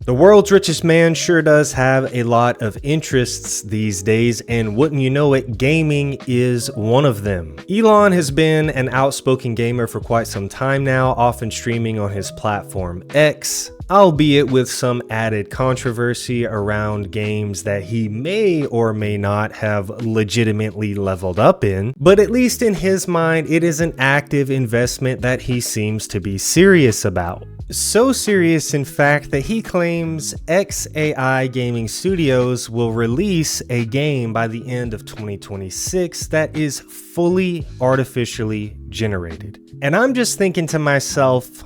The world's richest man sure does have a lot of interests these days, and wouldn't you know it, gaming is one of them. Elon has been an outspoken gamer for quite some time now, often streaming on his platform X, albeit with some added controversy around games that he may or may not have legitimately leveled up in, but at least in his mind, it is an active investment that he seems to be serious about. So serious, in fact, that he claims XAI Gaming Studios will release a game by the end of 2026 that is fully artificially generated. And I'm just thinking to myself,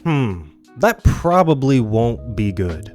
that probably won't be good.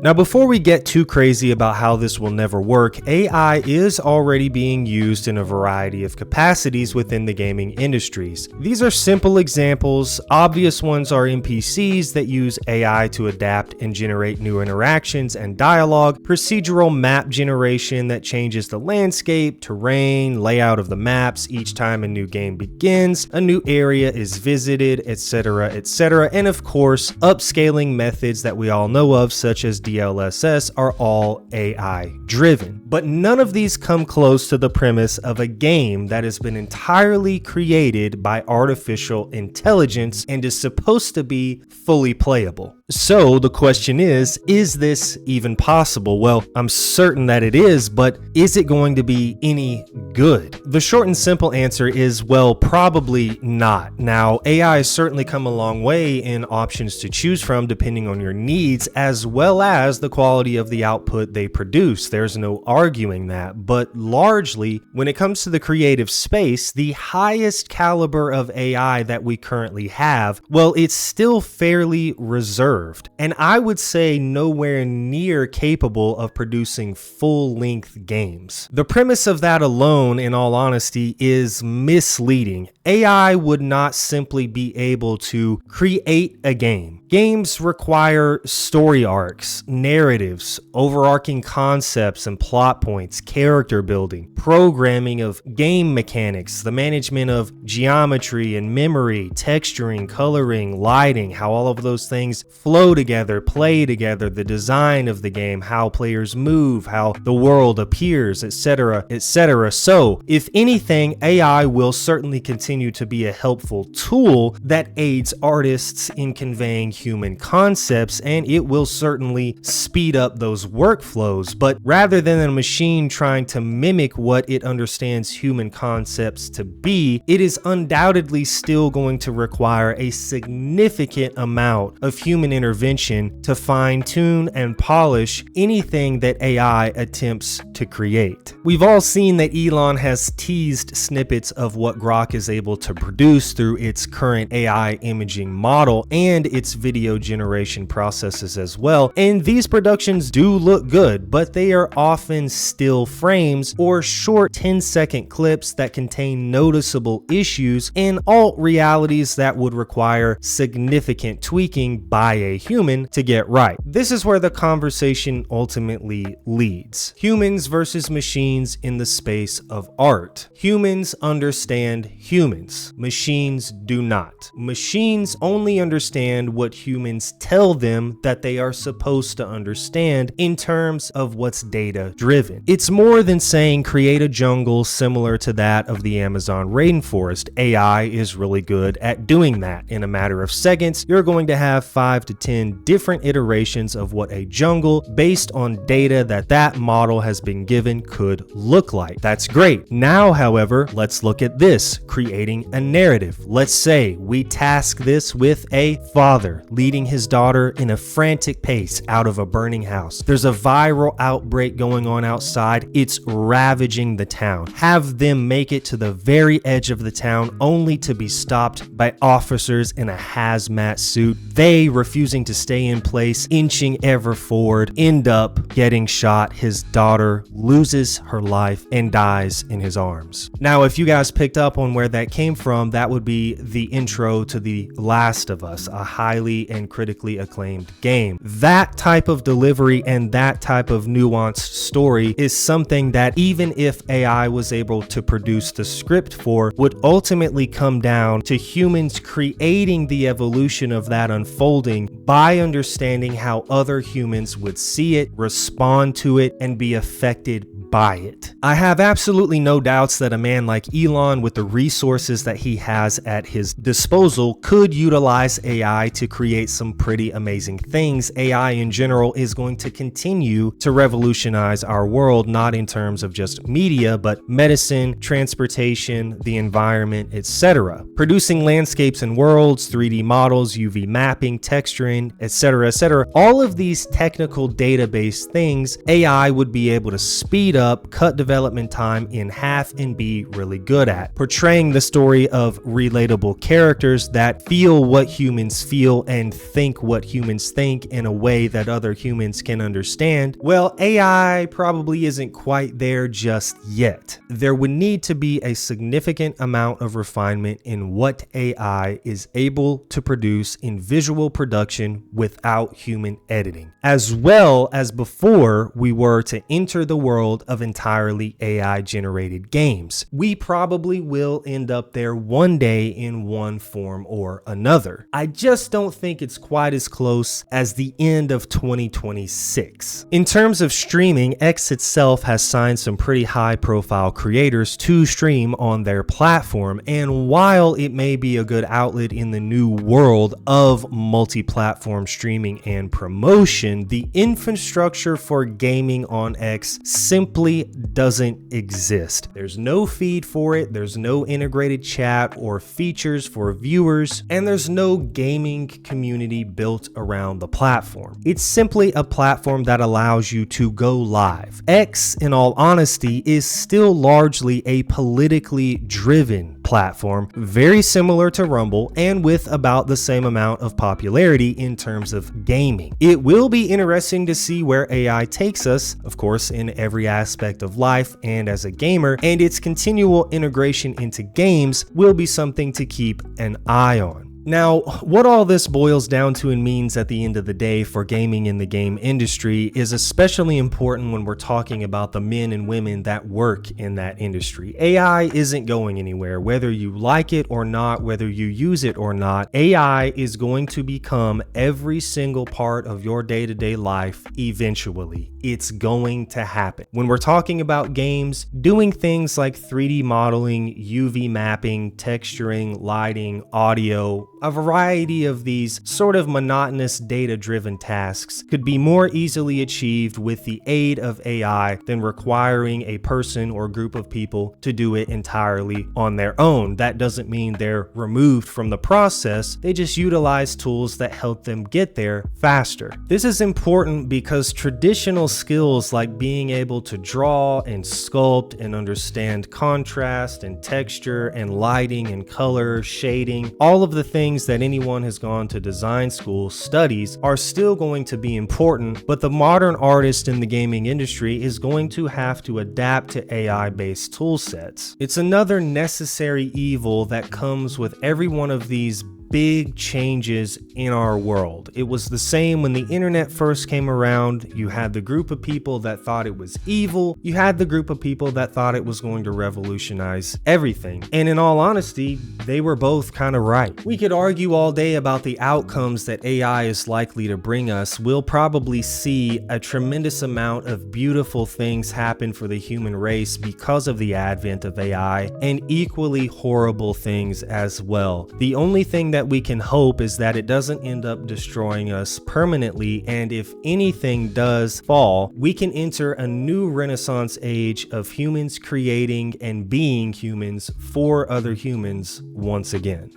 Now, before we get too crazy about how this will never work, AI is already being used in a variety of capacities within the gaming industries. These are simple examples. Obvious ones are NPCs that use AI to adapt and generate new interactions and dialogue, procedural map generation that changes the landscape, terrain, layout of the maps each time a new game begins, a new area is visited, etc., etc., and of course, upscaling methods that we all know of, such as DLSS, are all AI driven. But none of these come close to the premise of a game that has been entirely created by artificial intelligence and is supposed to be fully playable. So the question is this even possible? Well, I'm certain that it is, but is it going to be any good? The short and simple answer is, well, probably not. Now, AI has certainly come a long way in options to choose from depending on your needs, as well as the quality of the output they produce. There's no arguing that. But largely, when it comes to the creative space, the highest caliber of AI that we currently have, well, it's still fairly reserved. And I would say nowhere near capable of producing full-length games. The premise of that alone, in all honesty, is misleading. AI would not simply be able to create a game. Games require story arcs, narratives, overarching concepts and plot points, character building, programming of game mechanics, the management of geometry and memory, texturing, coloring, lighting, how all of those things flow together, play together, the design of the game, how players move, how the world appears, etc., etc. So, if anything, AI will certainly continue to be a helpful tool that aids artists in conveying human concepts, and it will certainly speed up those workflows. But rather than a machine trying to mimic what it understands human concepts to be, it is undoubtedly still going to require a significant amount of human intervention to fine-tune and polish anything that AI attempts to create. We've all seen that Elon has teased snippets of what Grok is able to produce through its current AI imaging model and its video generation processes as well, and these productions do look good, but they are often still frames or short 10-second clips that contain noticeable issues and alt realities that would require significant tweaking by a human to get right. This is where the conversation ultimately leads. Humans versus machines in the space of art. Humans understand humans. Machines do not. Machines only understand what humans tell them that they are supposed to understand in terms of what's data driven. It's more than saying create a jungle similar to that of the Amazon rainforest. AI is really good at doing that. In a matter of seconds, you're going to have 5 to 10 different iterations of what a jungle based on data that model has been given could look like. That's great. Now, however, let's look at this, creating a narrative. Let's say we task this with a father leading his daughter in a frantic pace out of a burning house. There's a viral outbreak going on outside. It's ravaging the town. Have them make it to the very edge of the town only to be stopped by officers in a hazmat suit. They, refusing to stay in place, inching ever forward, end up getting shot. His daughter loses her life and dies in his arms. Now, if you guys picked up on where that came from, that would be the intro to The Last of Us, a highly and critically acclaimed game. That type type of delivery and that type of nuanced story is something that even if AI was able to produce the script for, would ultimately come down to humans creating the evolution of that unfolding by understanding how other humans would see it, respond to it, and be affected by it. I have absolutely no doubts that a man like Elon, with the resources that he has at his disposal, could utilize AI to create some pretty amazing things. AI in general is going to continue to revolutionize our world, not in terms of just media, but medicine, transportation, the environment, etc. Producing landscapes and worlds, 3D models, UV mapping, texturing, etc., etc. All of these technical database things, AI would be able to speed up, cut development time in half, and be really good at portraying the story of relatable characters that feel what humans feel and think what humans think in a way that other humans can understand. Well, AI probably isn't quite there just yet. There would need to be a significant amount of refinement in what AI is able to produce in visual production without human editing, as well as before we were to enter the world of entirely AI generated games. We probably will end up there one day in one form or another. I just don't think it's quite as close as the end of 2026. In terms of streaming, X itself has signed some pretty high profile creators to stream on their platform, and while it may be a good outlet in the new world of multi-platform streaming and promotion, the infrastructure for gaming on X simply doesn't exist. There's no feed for it, there's no integrated chat or features for viewers, and there's no gaming community built around the platform. It's simply a platform that allows you to go live. X, in all honesty, is still largely a politically driven platform, very similar to Rumble and with about the same amount of popularity in terms of gaming. It will be interesting to see where AI takes us, of course, in every aspect of life and as a gamer, and its continual integration into games will be something to keep an eye on. Now, what all this boils down to and means at the end of the day for gaming in the game industry is especially important when we're talking about the men and women that work in that industry. AI isn't going anywhere, whether you like it or not, whether you use it or not. AI is going to become every single part of your day-to-day life eventually. It's going to happen. When we're talking about games, doing things like 3D modeling, UV mapping, texturing, lighting, audio, a variety of these sort of monotonous data-driven tasks could be more easily achieved with the aid of AI than requiring a person or group of people to do it entirely on their own. That doesn't mean they're removed from the process, they just utilize tools that help them get there faster. This is important because traditional skills like being able to draw and sculpt and understand contrast and texture and lighting and color, shading, all of the things that anyone has gone to design school studies are still going to be important, but the modern artist in the gaming industry is going to have to adapt to AI-based tool sets. It's another necessary evil that comes with every one of these big changes in our world. It was the same when the internet first came around. You had the group of people that thought it was evil. You had the group of people that thought it was going to revolutionize everything. And in all honesty, they were both kind of right. We could argue all day about the outcomes that AI is likely to bring us. We'll probably see a tremendous amount of beautiful things happen for the human race because of the advent of AI, and equally horrible things as well. The only thing that we can hope is that it doesn't end up destroying us permanently, and if anything does fall, we can enter a new Renaissance age of humans creating and being humans for other humans once again.